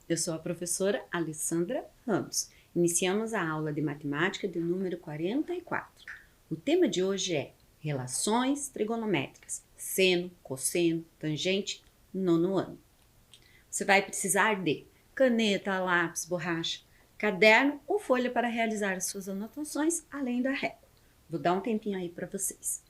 eu sou a professora Alessandra Ramos. Iniciamos a aula de matemática de número 44. O tema de hoje é relações trigonométricas, seno, cosseno, tangente, nono ano. Você vai precisar de caneta, lápis, borracha, caderno ou folha para realizar as suas anotações, além da régua. Vou dar um tempinho aí para vocês.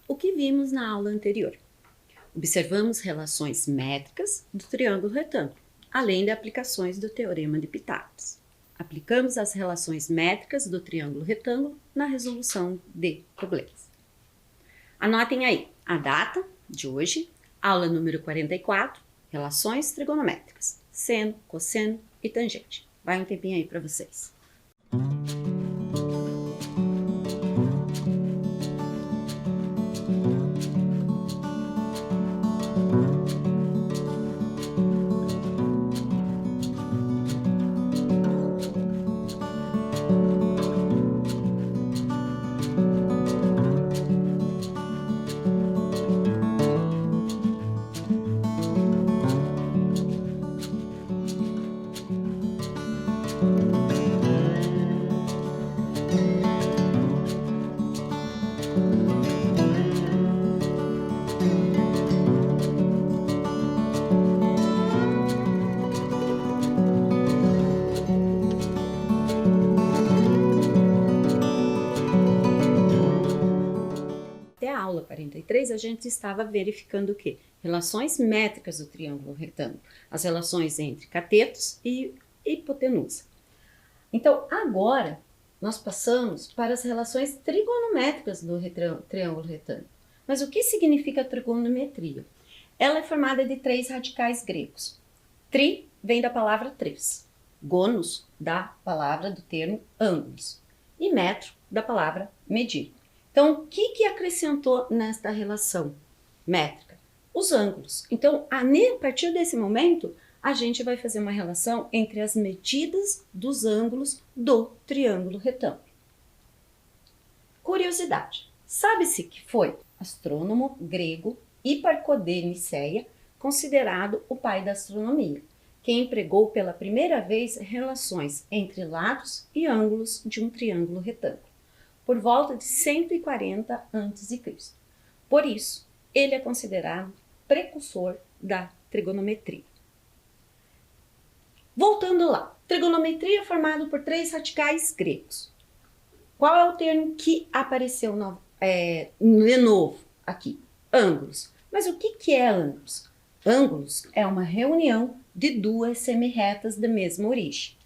O que vimos na aula anterior? Observamos relações métricas do triângulo retângulo, além de aplicações do teorema de Pitágoras. Aplicamos as relações métricas do triângulo retângulo na resolução de problemas. Anotem aí a data de hoje, aula número 44, relações trigonométricas, seno, cosseno e tangente. Vai um tempinho aí para vocês. Até a aula 43, a gente estava verificando o quê? Relações métricas do triângulo retângulo, as relações entre catetos e hipotenusa. Então, agora, nós passamos para as relações trigonométricas do triângulo retângulo. Mas o que significa trigonometria? Ela é formada de 3 radicais gregos. Tri vem da palavra três, gonos da palavra do termo ângulos e metro da palavra medir. Então, o que acrescentou nesta relação métrica? Os ângulos. Então, a partir desse momento, a gente vai fazer uma relação entre as medidas dos ângulos do triângulo retângulo. Curiosidade. Sabe-se que foi astrônomo grego Hiparco de Niceia, considerado o pai da astronomia, quem empregou pela primeira vez relações entre lados e ângulos de um triângulo retângulo, por volta de 140 a.C. Por isso, ele é considerado precursor da trigonometria. Voltando lá, trigonometria é formada por 3 radicais gregos. Qual é o termo que apareceu de novo aqui? Ângulos. Mas o que é ângulos? Ângulos é uma reunião de 2 semirretas da mesma origem.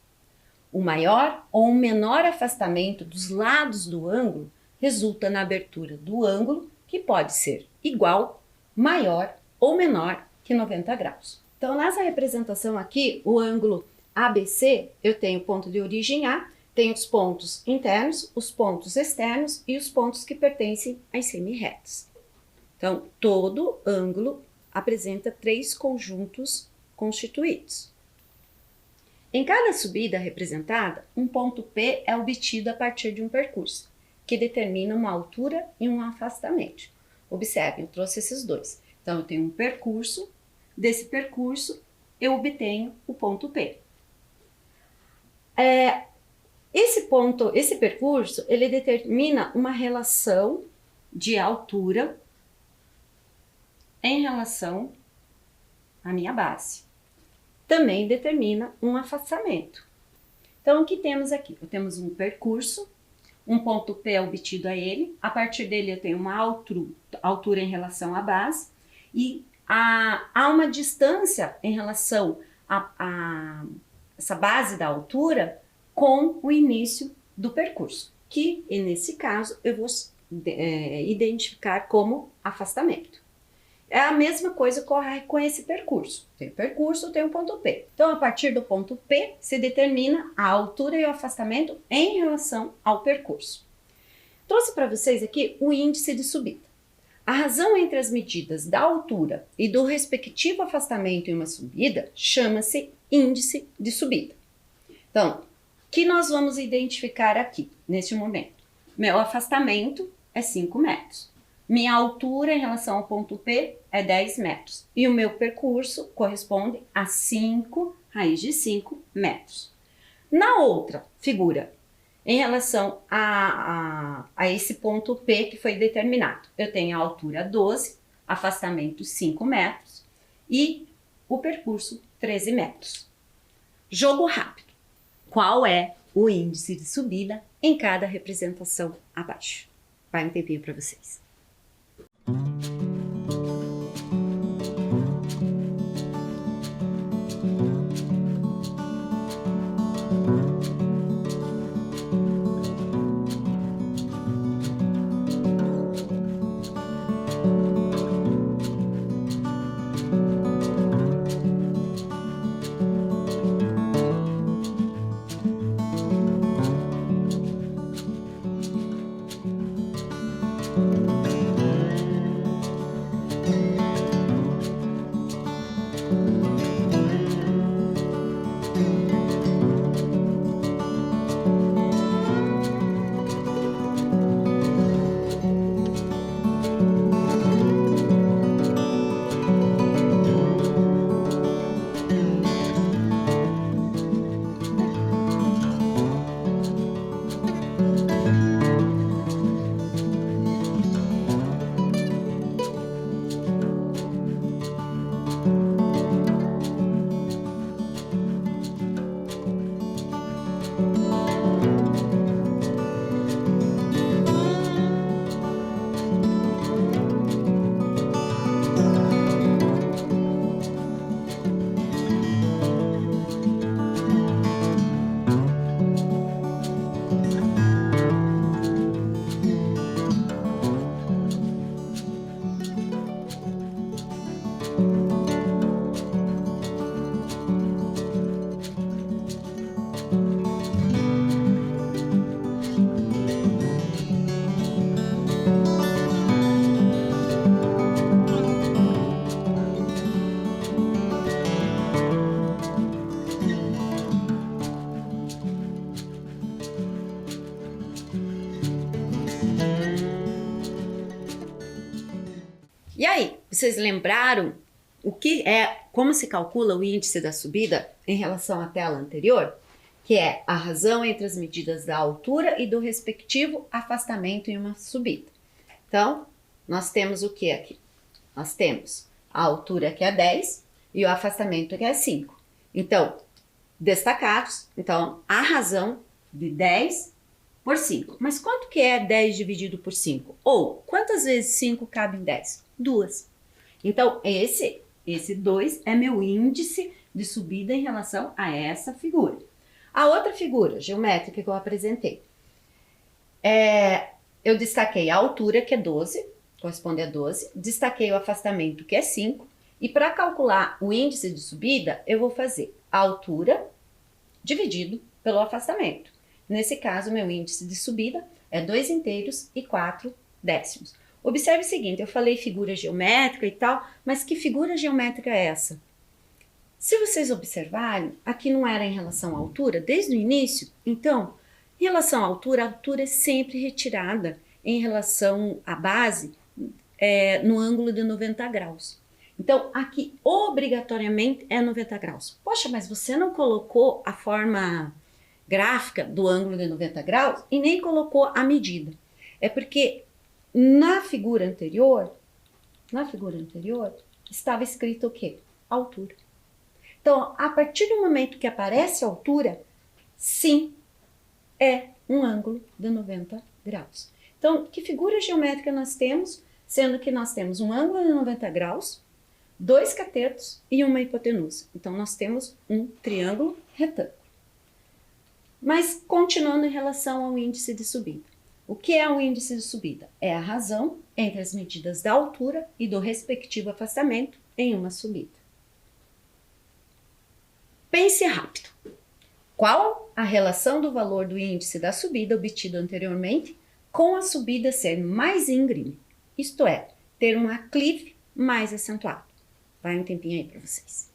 O maior ou menor afastamento dos lados do ângulo resulta na abertura do ângulo, que pode ser igual, maior ou menor que 90 graus. Então, nessa representação aqui, o ângulo ABC, eu tenho o ponto de origem A, tenho os pontos internos, os pontos externos e os pontos que pertencem às semirretas. Então, todo ângulo apresenta 3 conjuntos constituídos. Em cada subida representada, um ponto P é obtido a partir de um percurso, que determina uma altura e um afastamento. Observem, eu trouxe esses dois. Então, eu tenho um percurso, desse percurso eu obtenho o ponto P. Esse percurso, ele determina uma relação de altura em relação à minha base. Também determina um afastamento. Então, o que temos aqui? Temos um percurso, um ponto P é obtido a ele, a partir dele eu tenho uma altura em relação à base, e há uma distância em relação a essa base da altura com o início do percurso, que nesse caso eu vou identificar como afastamento. É a mesma coisa que ocorre com esse percurso. Tem o percurso, tem o ponto P. Então, a partir do ponto P, se determina a altura e o afastamento em relação ao percurso. Trouxe para vocês aqui o índice de subida. A razão entre as medidas da altura e do respectivo afastamento em uma subida chama-se índice de subida. Então, o que nós vamos identificar aqui, neste momento? Meu afastamento é 5 metros. Minha altura em relação ao ponto P é 10 metros. E o meu percurso corresponde a 5 raiz de 5 metros. Na outra figura, em relação a esse ponto P que foi determinado, eu tenho a altura 12, afastamento 5 metros e o percurso 13 metros. Jogo rápido. Qual é o índice de subida em cada representação abaixo? Vai um tempinho para vocês. E aí, vocês lembraram o que é, como se calcula o índice da subida em relação à tela anterior? Que é a razão entre as medidas da altura e do respectivo afastamento em uma subida. Então, nós temos o que aqui? Nós temos a altura que é 10 e o afastamento que é 5. Então, destacados, então, a razão de 10 por 5. Mas quanto que é 10 dividido por 5? Ou, quantas vezes 5 cabe em 10? 2. Então, esse 2 é meu índice de subida em relação a essa figura. A outra figura geométrica que eu apresentei, eu destaquei a altura, que é 12, corresponde a 12, destaquei o afastamento, que é 5, e para calcular o índice de subida, eu vou fazer a altura dividido pelo afastamento. Nesse caso, meu índice de subida é 2 inteiros e 4 décimos. Observe o seguinte, eu falei figura geométrica e tal, mas que figura geométrica é essa? Se vocês observarem, aqui não era em relação à altura, desde o início, então, em relação à altura, a altura é sempre retirada em relação à base no ângulo de 90 graus. Então, aqui, obrigatoriamente, é 90 graus. Poxa, mas você não colocou a forma gráfica do ângulo de 90 graus e nem colocou a medida. É porque na figura anterior, estava escrito o quê? Altura. Então, a partir do momento que aparece a altura, sim, é um ângulo de 90 graus. Então, que figura geométrica nós temos? Sendo que nós temos um ângulo de 90 graus, 2 catetos e uma hipotenusa. Então, nós temos um triângulo retângulo. Mas, continuando em relação ao índice de subida. O que é o índice de subida? É a razão entre as medidas da altura e do respectivo afastamento em uma subida. Pense rápido. Qual a relação do valor do índice da subida obtido anteriormente com a subida ser mais íngreme? Isto é, ter um aclive mais acentuado. Vai um tempinho aí para vocês.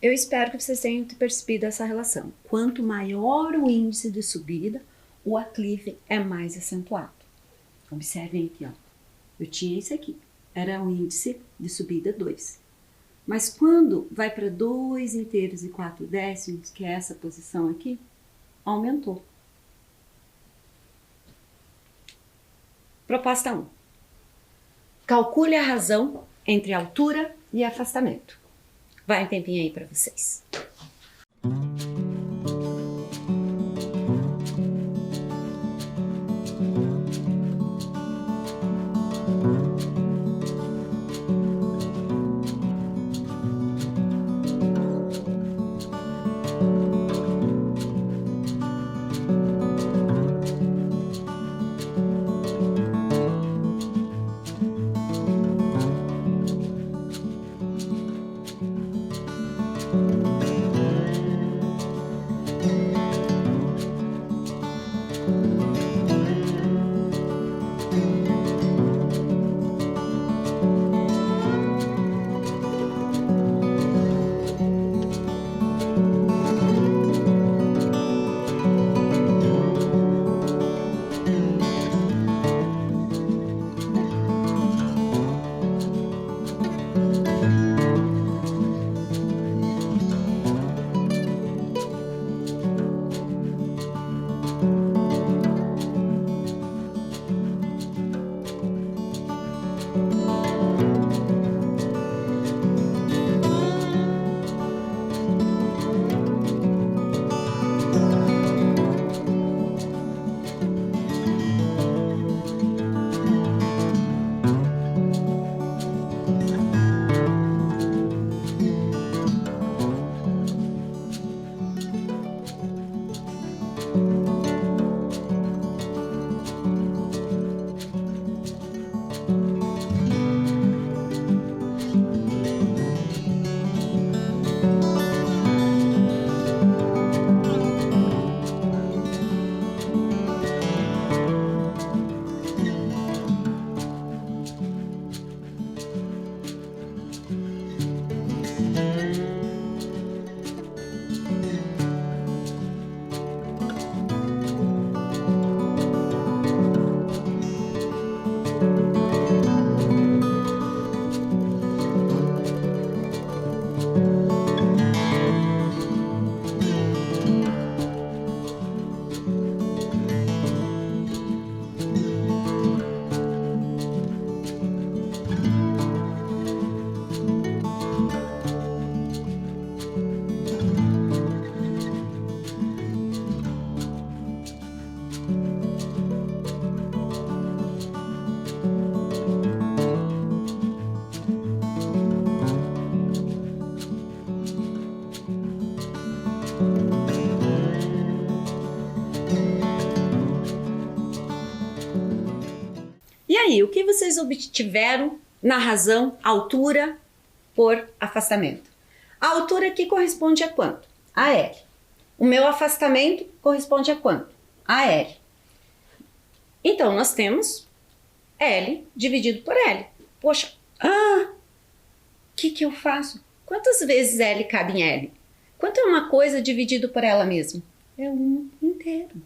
Eu espero que vocês tenham percebido essa relação. Quanto maior o índice de subida, o aclive é mais acentuado. Observem aqui, ó. Eu tinha isso aqui. Era o índice de subida 2. Mas quando vai para 2 inteiros e 4 décimos, que é essa posição aqui, aumentou. Proposta 1. Calcule a razão entre altura e afastamento. Vai um tempinho aí para vocês. aí, o que vocês obtiveram na razão altura por afastamento? A altura aqui corresponde a quanto? A L. O meu afastamento corresponde a quanto? A L. Então, nós temos L dividido por L. Poxa, o que eu faço? Quantas vezes L cabe em L? Quanto é uma coisa dividido por ela mesma? É 1 inteiro.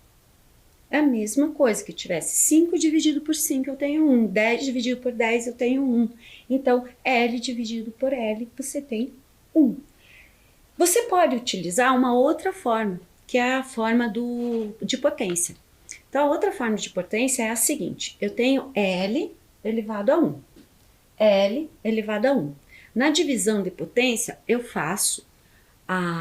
É a mesma coisa que tivesse 5 dividido por 5, eu tenho 1. 10 dividido por 10, eu tenho 1. Então, L dividido por L, você tem 1. Você pode utilizar uma outra forma, que é a forma de potência. Então, a outra forma de potência é a seguinte. Eu tenho L elevado a 1. L elevado a 1. Na divisão de potência, eu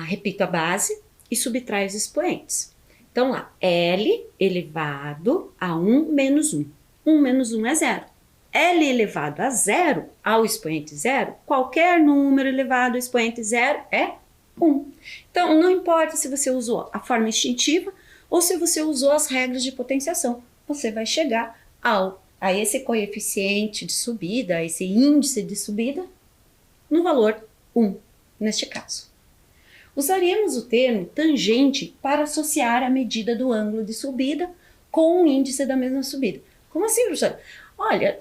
repito a base e subtraio os expoentes. Então, lá, L elevado a 1 menos 1. 1 menos 1 é 0. L elevado a 0, ao expoente 0, qualquer número elevado ao expoente 0 é 1. Então, não importa se você usou a forma instintiva ou se você usou as regras de potenciação, você vai chegar a esse coeficiente de subida, a esse índice de subida, no valor 1, neste caso. Usaríamos o termo tangente para associar a medida do ângulo de subida com o índice da mesma subida. Como assim, professora? Olha,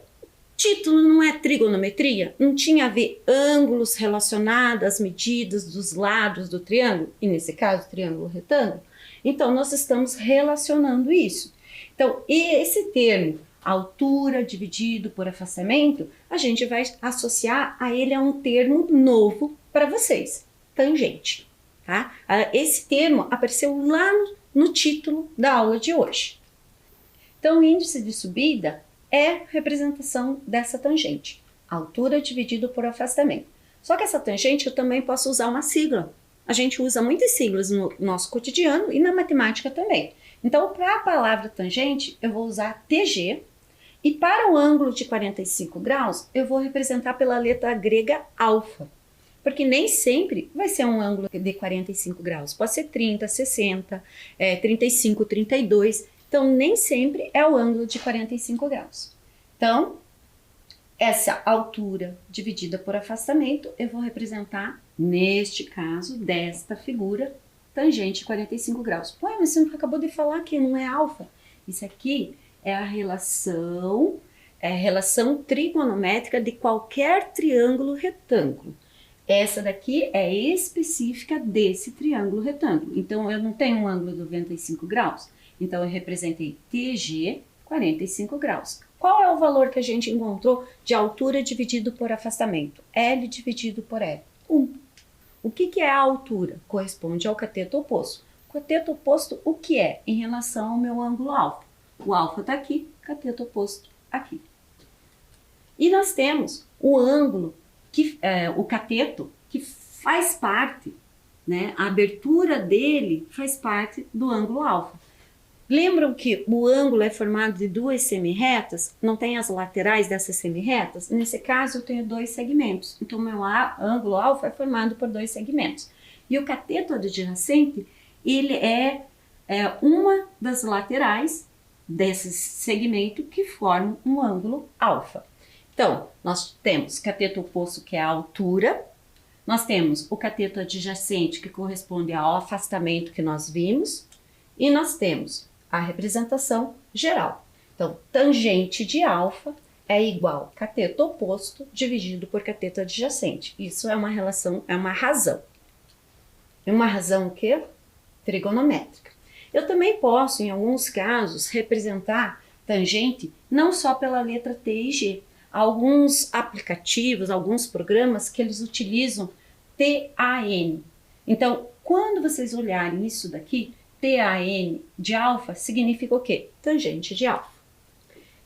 título não é trigonometria? Não tinha a ver ângulos relacionados às medidas dos lados do triângulo? E nesse caso, triângulo retângulo? Então, nós estamos relacionando isso. Então, esse termo, altura dividido por afastamento, a gente vai associar a ele a um termo novo para vocês, tangente. Tá? Esse termo apareceu lá no título da aula de hoje. Então, o índice de subida é representação dessa tangente, altura dividido por afastamento. Só que essa tangente eu também posso usar uma sigla. A gente usa muitas siglas no nosso cotidiano e na matemática também. Então, para a palavra tangente, eu vou usar TG, e para o ângulo de 45 graus, eu vou representar pela letra grega alfa. Porque nem sempre vai ser um ângulo de 45 graus. Pode ser 30, 60, 35, 32. Então, nem sempre é o ângulo de 45 graus. Então, essa altura dividida por afastamento, eu vou representar, neste caso, desta figura, tangente 45 graus. Pô, mas você acabou de falar que não é alfa. Isso aqui é a relação trigonométrica de qualquer triângulo retângulo. Essa daqui é específica desse triângulo retângulo. Então, eu não tenho um ângulo de 95 graus. Então, eu representei TG 45 graus. Qual é o valor que a gente encontrou de altura dividido por afastamento? L dividido por L. 1. O que é a altura? Corresponde ao cateto oposto. O cateto oposto, o que é? Em relação ao meu ângulo alfa. O alfa está aqui, cateto oposto aqui. E nós temos o ângulo, o cateto, que faz parte, né, a abertura dele faz parte do ângulo alfa. Lembram que o ângulo é formado de duas semirretas? Não tem as laterais dessas semirretas? Nesse caso, eu tenho 2 segmentos. Então, meu ângulo alfa é formado por 2 segmentos. E o cateto adjacente, ele é uma das laterais desse segmento que forma um ângulo alfa. Então, nós temos cateto oposto, que é a altura. Nós temos o cateto adjacente, que corresponde ao afastamento que nós vimos. E nós temos a representação geral. Então, tangente de alfa é igual cateto oposto dividido por cateto adjacente. Isso é uma relação, é uma razão. É uma razão o quê? Trigonométrica. Eu também posso, em alguns casos, representar tangente não só pela letra T e G. Alguns aplicativos, alguns programas que eles utilizam TAN. Então, quando vocês olharem isso daqui, TAN de alfa significa o quê? Tangente de alfa.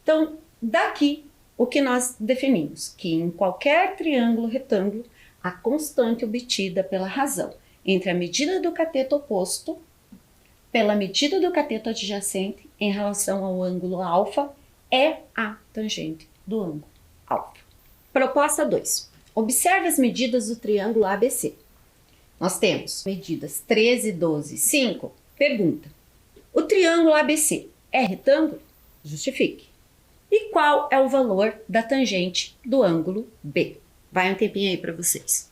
Então, daqui, o que nós definimos? Que em qualquer triângulo retângulo, a constante obtida pela razão entre a medida do cateto oposto pela medida do cateto adjacente em relação ao ângulo alfa é a tangente do ângulo alfa. Proposta 2. Observe as medidas do triângulo ABC. Nós temos medidas 13, 12 e 5. Pergunta: o triângulo ABC é retângulo? Justifique. E qual é o valor da tangente do ângulo B? Vai um tempinho aí para vocês.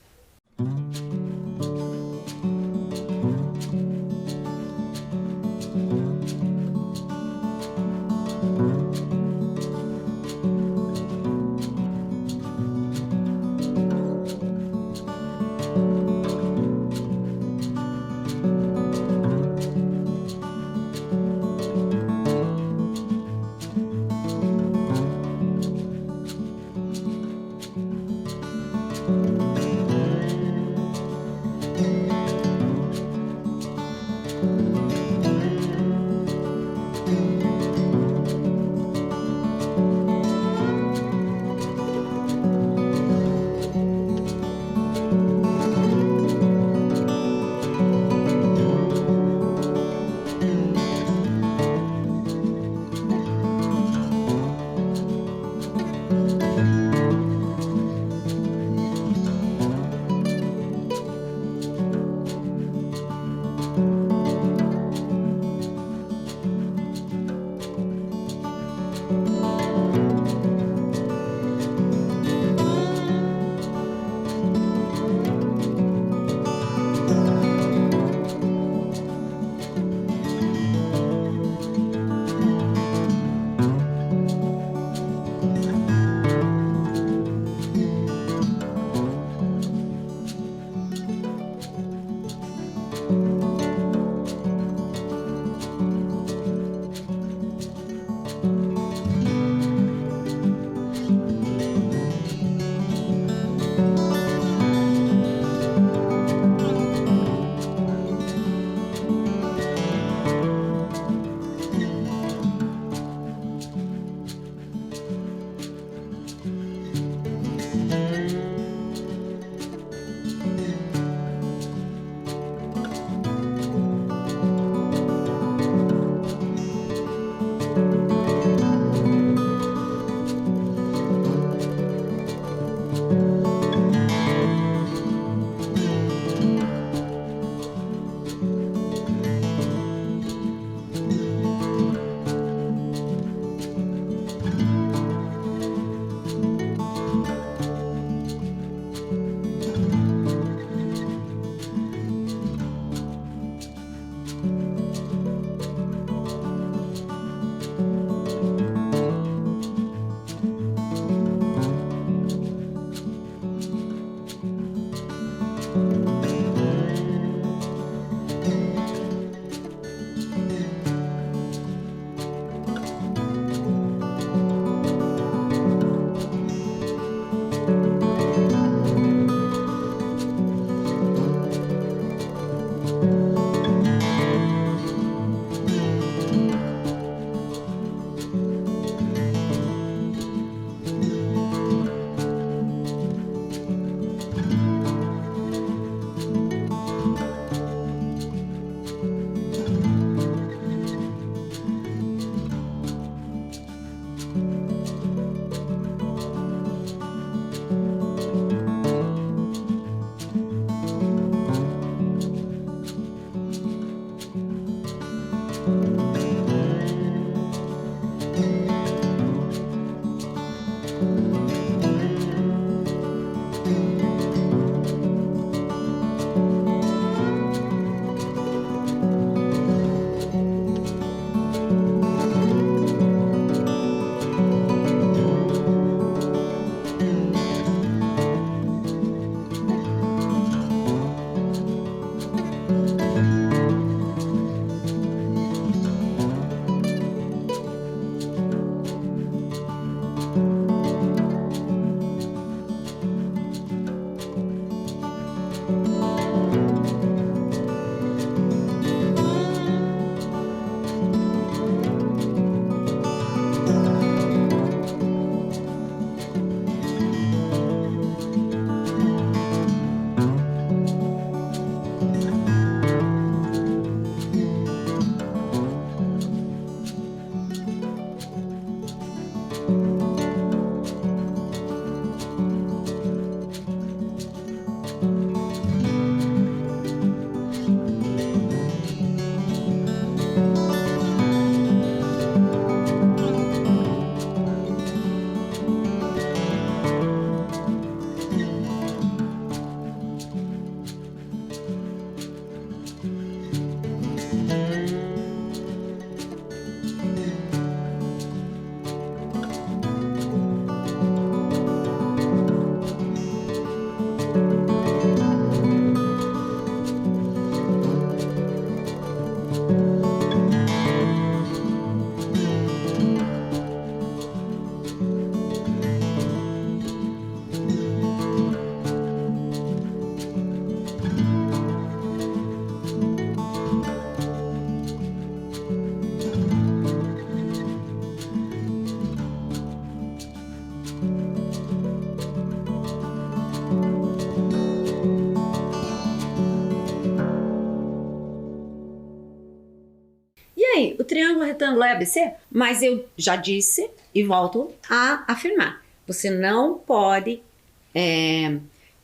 o triângulo retângulo é ABC? Mas eu já disse e volto a afirmar. Você não pode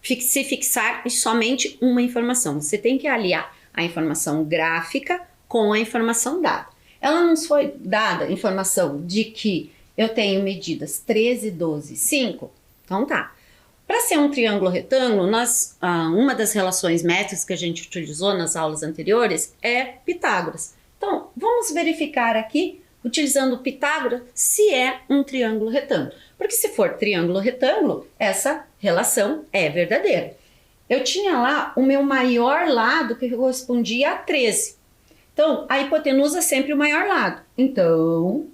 se fixar em somente uma informação. Você tem que aliar a informação gráfica com a informação dada. Ela não foi dada informação de que eu tenho medidas 13, 12, 5? Então tá. Para ser um triângulo retângulo, uma das relações métricas que a gente utilizou nas aulas anteriores é Pitágoras. Então, vamos verificar aqui, utilizando Pitágoras, se é um triângulo retângulo. Porque se for triângulo retângulo, essa relação é verdadeira. Eu tinha lá o meu maior lado que correspondia a 13. Então, a hipotenusa é sempre o maior lado. Então,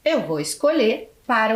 eu vou escolher para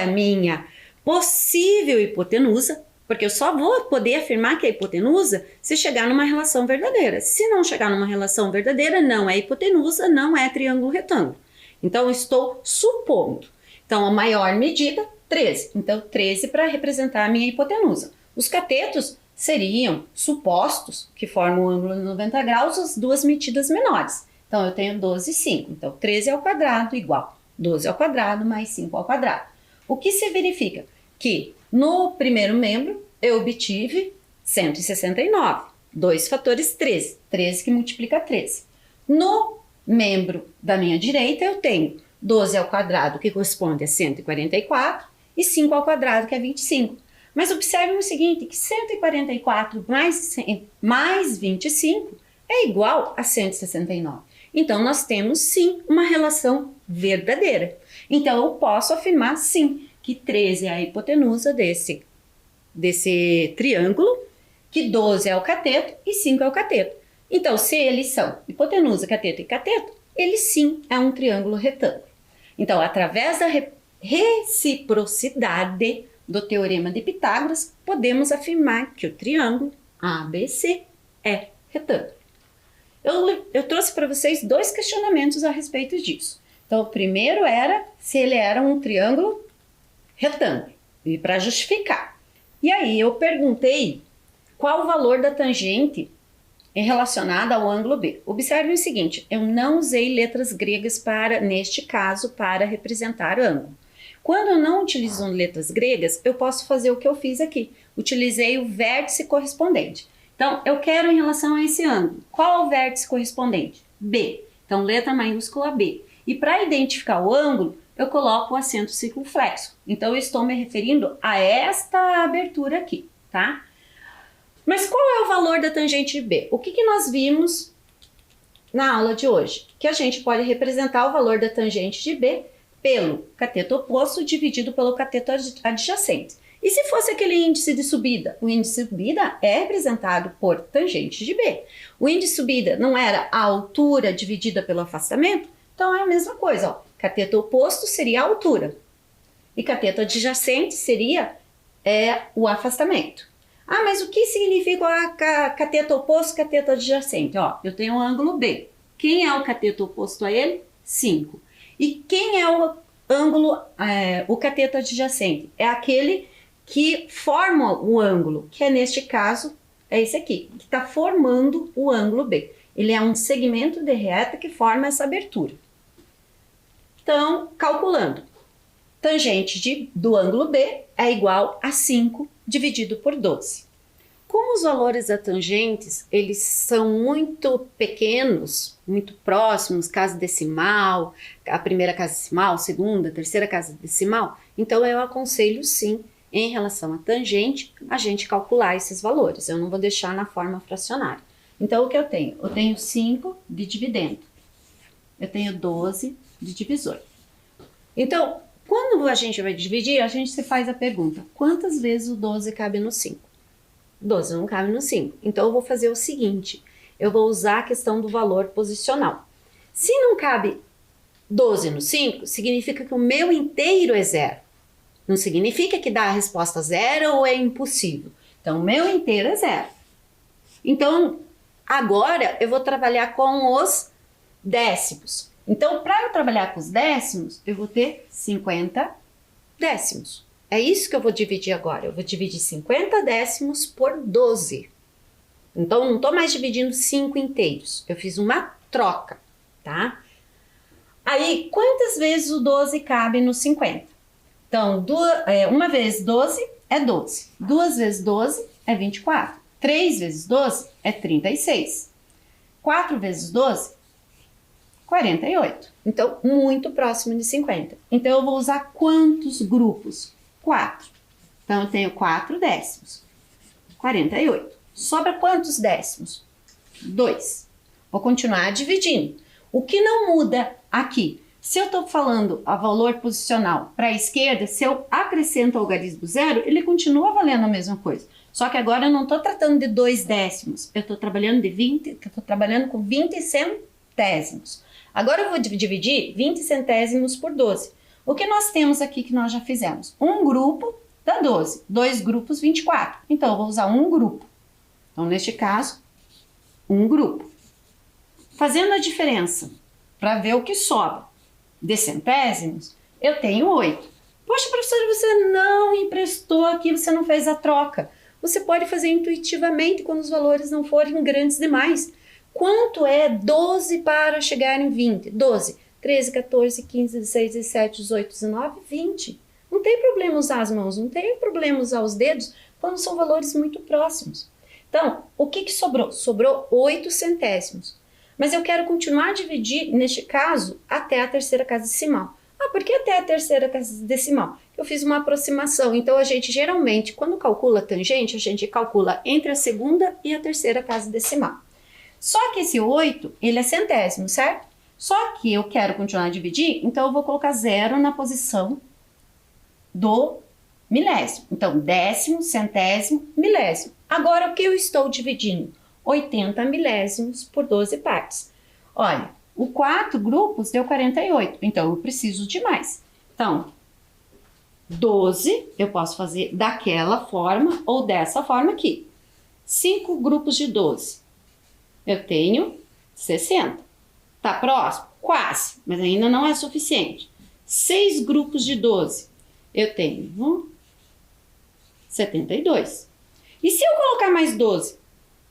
a minha possível hipotenusa, porque eu só vou poder afirmar que é hipotenusa se chegar numa relação verdadeira. Se não chegar numa relação verdadeira, não é hipotenusa, não é triângulo retângulo. Então, eu estou supondo. Então, a maior medida, 13. Então, 13 para representar a minha hipotenusa. Os catetos seriam supostos que formam o ângulo de 90 graus as duas medidas menores. Então, eu tenho 12 e 5. Então, 13 ao quadrado igual 12 ao quadrado mais 5 ao quadrado. O que se verifica? Que no primeiro membro eu obtive 169. 2 fatores 13. 13 que multiplica 13. No membro da minha direita eu tenho 12 ao quadrado, que corresponde a 144, e 5 ao quadrado, que é 25. Mas observe o seguinte, que 144 mais 25 é igual a 169. Então, nós temos, sim, uma relação verdadeira. Então, eu posso afirmar, sim, que 13 é a hipotenusa desse triângulo, que 12 é o cateto e 5 é o cateto. Então, se eles são hipotenusa, cateto e cateto, ele sim é um triângulo retângulo. Então, através da reciprocidade do teorema de Pitágoras, podemos afirmar que o triângulo ABC é retângulo. Eu trouxe para vocês 2 questionamentos a respeito disso. Então, o primeiro era se ele era um triângulo retângulo, e para justificar. E aí eu perguntei qual o valor da tangente relacionada ao ângulo B. Observe o seguinte, eu não usei letras gregas neste caso, para representar ângulo. Quando eu não utilizo letras gregas, eu posso fazer o que eu fiz aqui. Utilizei o vértice correspondente. Então, eu quero em relação a esse ângulo. Qual é o vértice correspondente? B. Então, letra maiúscula B. E para identificar o ângulo, eu coloco o acento circunflexo. Então, eu estou me referindo a esta abertura aqui, tá? Mas qual é o valor da tangente de B? O que nós vimos na aula de hoje? Que a gente pode representar o valor da tangente de B pelo cateto oposto dividido pelo cateto adjacente. E se fosse aquele índice de subida? O índice de subida é representado por tangente de B. O índice de subida não era a altura dividida pelo afastamento? Então é a mesma coisa, ó. Cateto oposto seria a altura. E cateto adjacente seria o afastamento. Ah, mas o que significa cateto oposto, cateto adjacente? Ó, eu tenho um ângulo B. Quem é o cateto oposto a ele? 5. E quem é o cateto adjacente? É aquele que forma o ângulo, que é neste caso, é esse aqui, que está formando o ângulo B. Ele é um segmento de reta que forma essa abertura. Então, calculando, tangente do ângulo B é igual a 5 dividido por 12. Como os valores da tangentes, eles são muito pequenos, muito próximos, casa decimal, a primeira casa decimal, segunda, terceira casa decimal, então eu aconselho sim, em relação à tangente, a gente calcular esses valores. Eu não vou deixar na forma fracionária. Então, o que eu tenho? Eu tenho 5 de dividendo. Eu tenho 12 de divisor. Então, quando a gente vai dividir, a gente se faz a pergunta, quantas vezes o 12 cabe no 5? 12 não cabe no 5. Então, eu vou fazer o seguinte, eu vou usar a questão do valor posicional. Se não cabe 12 no 5, significa que o meu inteiro é 0. Não significa que dá a resposta 0 ou é impossível. Então, o meu inteiro é 0. Então, agora eu vou trabalhar com os décimos. Então, para eu trabalhar com os décimos, eu vou ter 50 décimos. É isso que eu vou dividir agora. Eu vou dividir 50 décimos por 12. Então, não estou mais dividindo 5 inteiros. Eu fiz uma troca, tá? Aí, quantas vezes o 12 cabe no 50? Então, uma vezes 12 é 12. 2 vezes 12 é 24. 3 vezes 12 é 36. 4 vezes 12, 48. Então, muito próximo de 50. Então, eu vou usar quantos grupos? 4. Então, eu tenho 4 décimos. 48. Sobra quantos décimos? 2. Vou continuar dividindo. O que não muda aqui? Se eu estou falando a valor posicional para a esquerda, se eu acrescento o algarismo zero, ele continua valendo a mesma coisa. Só que agora eu não estou tratando de 2 décimos, eu estou trabalhando com 20 centésimos. Agora eu vou dividir 20 centésimos por 12. O que nós temos aqui que nós já fizemos? Um grupo dá 12, 2 grupos 24. Então eu vou usar um grupo. Então neste caso, um grupo. Fazendo a diferença para ver o que sobra de centésimos, eu tenho 8. Poxa, professora, você não emprestou aqui, você não fez a troca. Você pode fazer intuitivamente quando os valores não forem grandes demais. Quanto é 12 para chegar em 20? 12, 13, 14, 15, 16, 17, 18, 19, 20. Não tem problema usar as mãos, não tem problema usar os dedos quando são valores muito próximos. Então, o que sobrou? Sobrou 8 centésimos. Mas eu quero continuar a dividir, neste caso, até a terceira casa decimal. Ah, por que até a terceira casa decimal? Eu fiz uma aproximação. Então, a gente geralmente, quando calcula tangente, a gente calcula entre a segunda e a terceira casa decimal. Só que esse 8, ele é centésimo, certo? Só que eu quero continuar a dividir, então eu vou colocar 0 na posição do milésimo. Então, décimo, centésimo, milésimo. Agora, o que eu estou dividindo? 80 milésimos por 12 partes. Olha, o 4 grupos deu 48, então eu preciso de mais. Então, 12 eu posso fazer daquela forma ou dessa forma aqui. 5 grupos de 12, eu tenho 60. Tá próximo? Quase, mas ainda não é suficiente. 6 grupos de 12, eu tenho 72. E se eu colocar mais 12?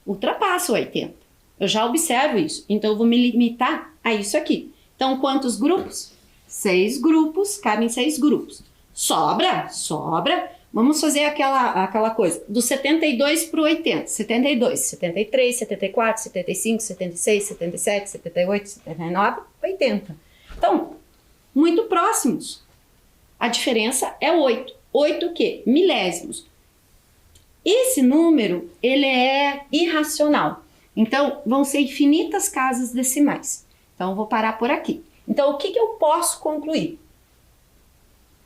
Ultrapassa o 80. Eu já observo isso, então eu vou me limitar a isso aqui. Então, quantos grupos? 6 grupos, cabem 6 grupos. Sobra? Sobra. Vamos fazer aquela coisa, do 72 para o 80. 72, 73, 74, 75, 76, 77, 78, 79, 80. Então, muito próximos. A diferença é 8. 8 o quê? Milésimos. Esse número, ele é irracional. Então, vão ser infinitas casas decimais. Então, eu vou parar por aqui. Então, o que eu posso concluir?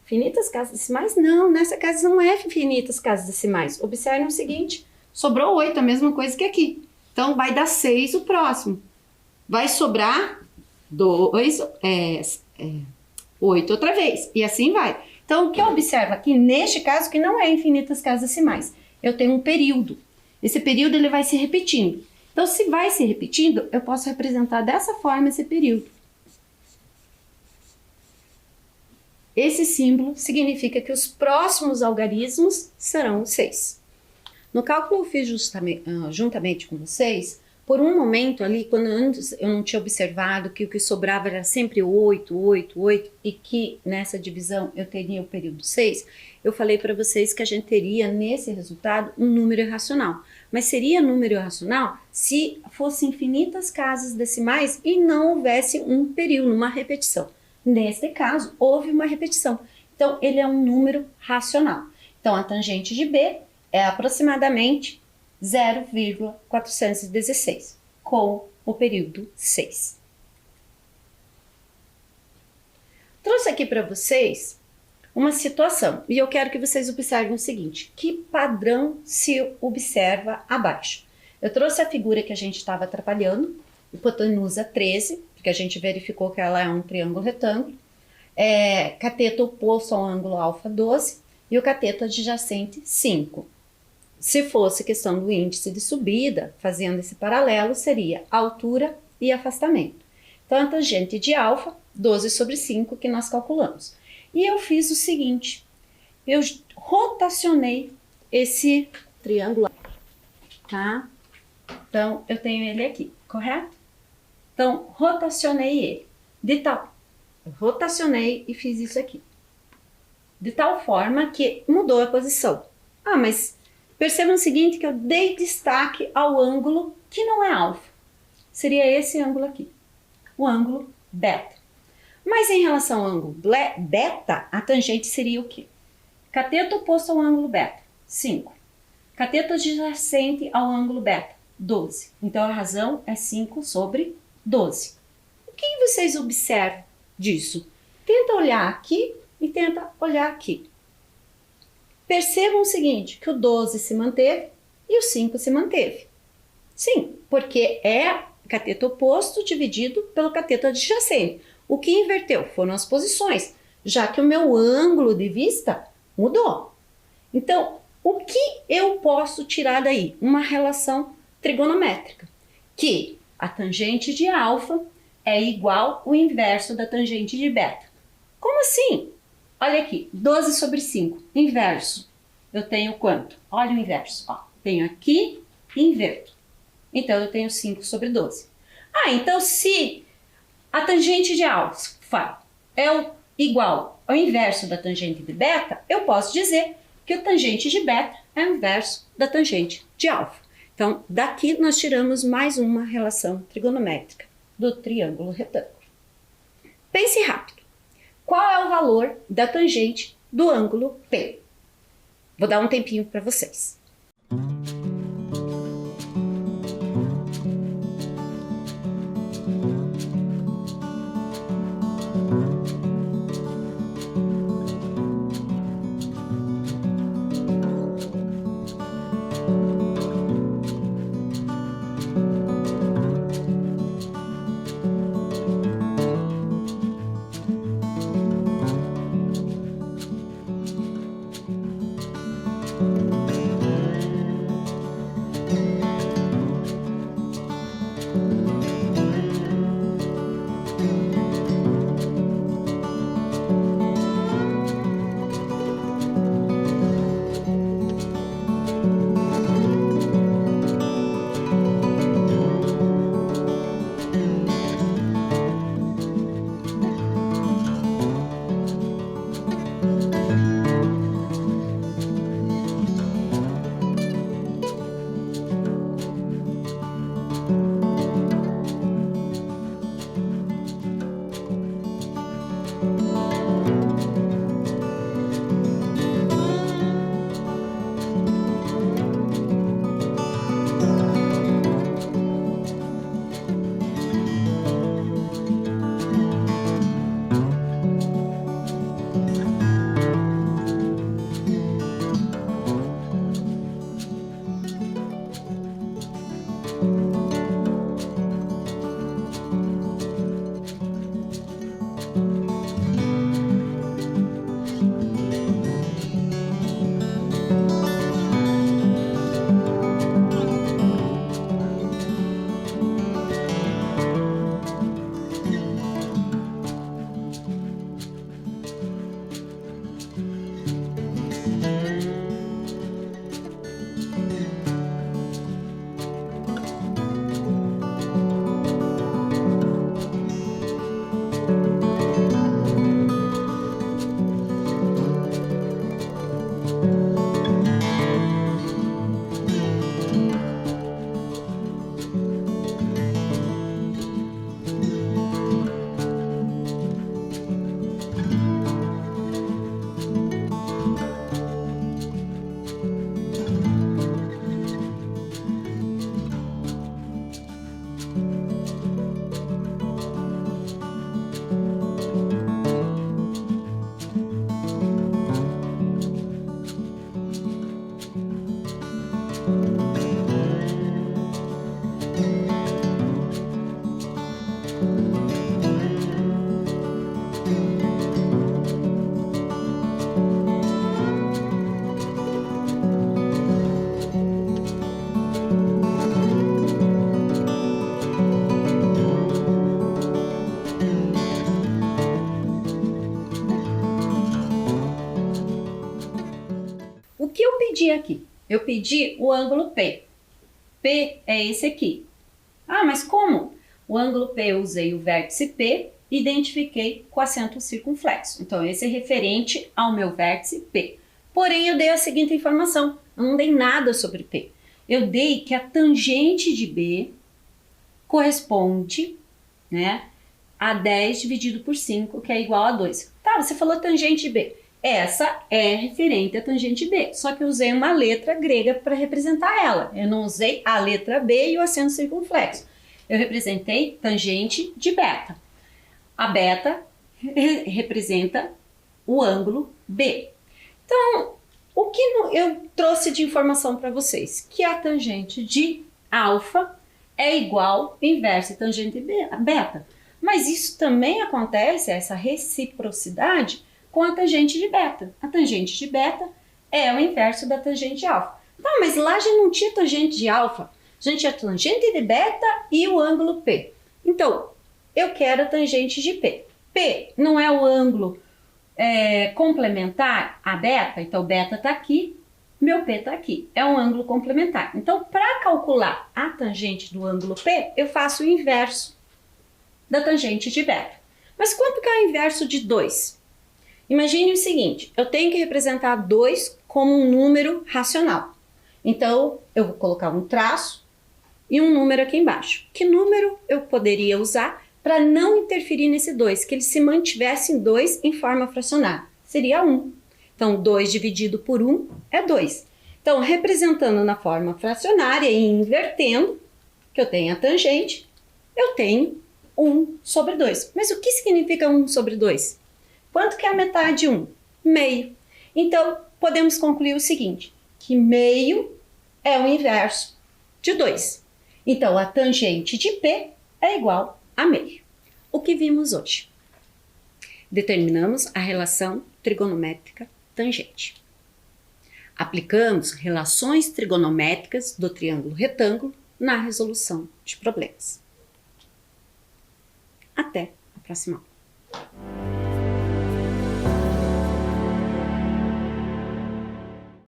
Infinitas casas decimais? Não, nessa casa não é infinitas casas decimais. Observe o seguinte, sobrou 8, a mesma coisa que aqui. Então, vai dar 6 o próximo. Vai sobrar 8 outra vez. E assim vai. Então, o que eu observo aqui, neste caso, que não é infinitas casas decimais, eu tenho um período. Esse período ele vai se repetindo. Então, se vai se repetindo, eu posso representar dessa forma esse período. Esse símbolo significa que os próximos algarismos serão 6. No cálculo eu fiz juntamente com vocês, por um momento ali, quando antes eu não tinha observado que o que sobrava era sempre 8, 8, 8, e que nessa divisão eu teria o período 6, eu falei para vocês que a gente teria nesse resultado um número irracional. Mas seria número irracional se fossem infinitas casas decimais e não houvesse um período, uma repetição. Neste caso, houve uma repetição. Então, ele é um número racional. Então, a tangente de B é aproximadamente 0,416, com o período 6. Trouxe aqui para vocês uma situação, e eu quero que vocês observem o seguinte, que padrão se observa abaixo. Eu trouxe a figura que a gente estava trabalhando, hipotenusa 13, porque a gente verificou que ela é um triângulo retângulo, cateto oposto ao ângulo alfa 12 e o cateto adjacente 5. Se fosse questão do índice de subida, fazendo esse paralelo, seria altura e afastamento. Então, a tangente de alfa, 12 sobre 5, que nós calculamos. E eu fiz o seguinte, eu rotacionei esse triângulo, tá? Então, eu tenho ele aqui, correto? Então, rotacionei ele. Eu rotacionei e fiz isso aqui. De tal forma que mudou a posição. Ah, mas percebam o seguinte, que eu dei destaque ao ângulo que não é alfa. Seria esse ângulo aqui, o ângulo beta. Mas em relação ao ângulo beta, a tangente seria o quê? Cateto oposto ao ângulo beta, 5. Cateto adjacente ao ângulo beta, 12. Então a razão é 5 sobre 12. O que vocês observam disso? Tenta olhar aqui e tenta olhar aqui. Percebam o seguinte, que o 12 se manteve e o 5 se manteve. Sim, porque é cateto oposto dividido pelo cateto adjacente. O que inverteu foram as posições, já que o meu ângulo de vista mudou. Então, o que eu posso tirar daí? Uma relação trigonométrica, que a tangente de alfa é igual ao inverso da tangente de beta. Como assim? Olha aqui, 12 sobre 5, inverso. Eu tenho quanto? Olha o inverso. Ó, tenho aqui e inverto. Então, eu tenho 5 sobre 12. Ah, então se a tangente de alfa é igual ao inverso da tangente de beta, eu posso dizer que a tangente de beta é o inverso da tangente de alfa. Então, daqui nós tiramos mais uma relação trigonométrica do triângulo retângulo. Pense rápido. Qual é o valor da tangente do ângulo P? Vou dar um tempinho para vocês. O que eu pedi aqui? Eu pedi o ângulo P. P é esse aqui. Ah, mas como? O ângulo P eu usei o vértice P e identifiquei com acento circunflexo. Então, esse é referente ao meu vértice P. Porém, eu dei a seguinte informação, eu não dei nada sobre P. Eu dei que a tangente de B corresponde, né, a 10 dividido por 5, que é igual a 2. Tá, você falou tangente de B. Essa é referente à tangente B, só que eu usei uma letra grega para representar ela. Eu não usei a letra B e o acento circunflexo. Eu representei tangente de beta. A beta representa o ângulo B. Então, o que eu trouxe de informação para vocês? Que a tangente de alfa é igual inversa tangente de beta. Mas isso também acontece, essa reciprocidade, com a tangente de beta. A tangente de beta é o inverso da tangente de alfa. Tá, mas lá já não tinha tangente de alfa. A gente tinha tangente de beta e o ângulo P. Então, eu quero a tangente de P. P não é o ângulo complementar a beta, então beta está aqui, meu P está aqui. É um ângulo complementar. Então, para calcular a tangente do ângulo P, eu faço o inverso da tangente de beta. Mas quanto que é o inverso de 2? Imagine o seguinte, eu tenho que representar 2 como um número racional. Então, eu vou colocar um traço e um número aqui embaixo. Que número eu poderia usar para não interferir nesse 2, que ele se mantivesse em 2 em forma fracionária? Seria 1. Então, 2 dividido por 1 é 2. Então, representando na forma fracionária e invertendo, que eu tenho a tangente, eu tenho 1 sobre 2. Mas o que significa 1 sobre 2? Quanto que é a metade de 1? Meio. Então, podemos concluir o seguinte, que meio é o inverso de 2. Então, a tangente de P é igual a meio. O que vimos hoje? Determinamos a relação trigonométrica tangente. Aplicamos relações trigonométricas do triângulo retângulo na resolução de problemas. Até a próxima aula.